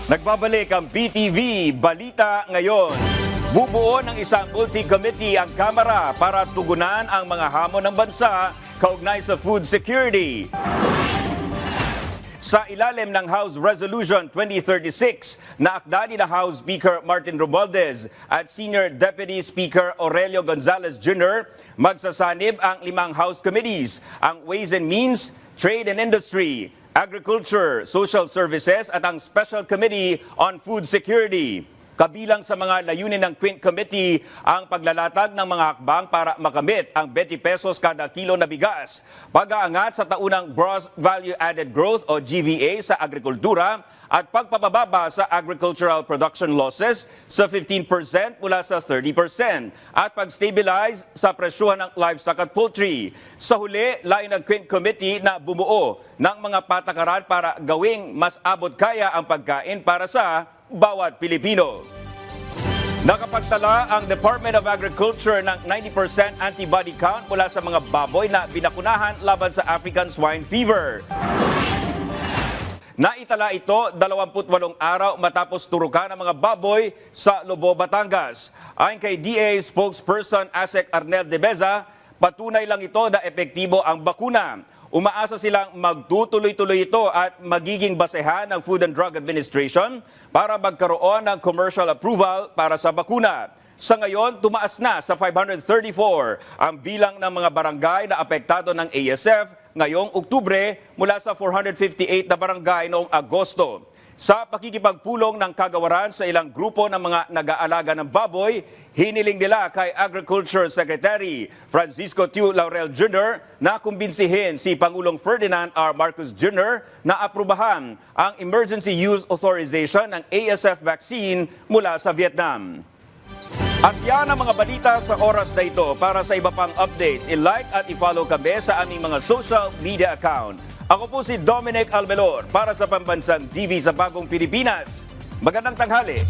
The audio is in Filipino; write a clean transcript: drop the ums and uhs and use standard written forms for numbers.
Nagbabalik ang BTV Balita Ngayon. Bubuo ng isang multi-committee ang Kamara para tugunan ang mga hamon ng bansa kaugnay sa food security. Sa ilalim ng House Resolution 2036 na akda ni House Speaker Martin Romualdez at Senior Deputy Speaker Aurelio Gonzalez Jr., magsasanib ang 5 House Committees, ang Ways and Means, Trade and Industry, Agriculture, Social Services at ang Special Committee on Food Security. Kabilang sa mga layunin ng Quint Committee ang paglalatag ng mga hakbang para makamit ang 20 pesos kada kilo na bigas, pag-aangat sa taunang Gross Value Added Growth o GVA sa agrikultura at pagpapababa sa agricultural production losses sa 15% mula sa 30% at pag-stabilize sa presyuhan ng livestock at poultry. Sa huli, layo ng Quint Committee na bumuo ng mga patakaran para gawing mas abot kaya ang pagkain para sa bawat Pilipino. Nakapagtala ang Department of Agriculture ng 90% antibody count mula sa mga baboy na binakunahan laban sa African swine fever. Naitala ito 28 araw matapos turukan ang mga baboy sa Lobo, Batangas. Ayon kay DA spokesperson Asek Arnel de Beza, patunay lang ito na epektibo ang bakuna. Umaasa silang magtutuloy-tuloy ito at magiging basehan ng Food and Drug Administration para magkaroon ng commercial approval para sa bakuna. Sa ngayon, tumaas na sa 534 ang bilang ng mga barangay na apektado ng ASF ngayong Oktubre mula sa 458 na barangay noong Agosto. Sa pakikipagpulong ng kagawaran sa ilang grupo ng mga nag-aalaga ng baboy, hiniling nila kay Agriculture Secretary Francisco Tiu Laurel Jr. na kumbinsihin si Pangulong Ferdinand R. Marcos Jr. na aprubahan ang Emergency Use Authorization ng ASF vaccine mula sa Vietnam. At yan ang mga balita sa oras na ito. Para sa iba pang updates, i-like at i-follow kami sa aming mga social media account. Ako po si Dominic Almelor para sa Pambansang TV sa Bagong Pilipinas. Magandang tanghali.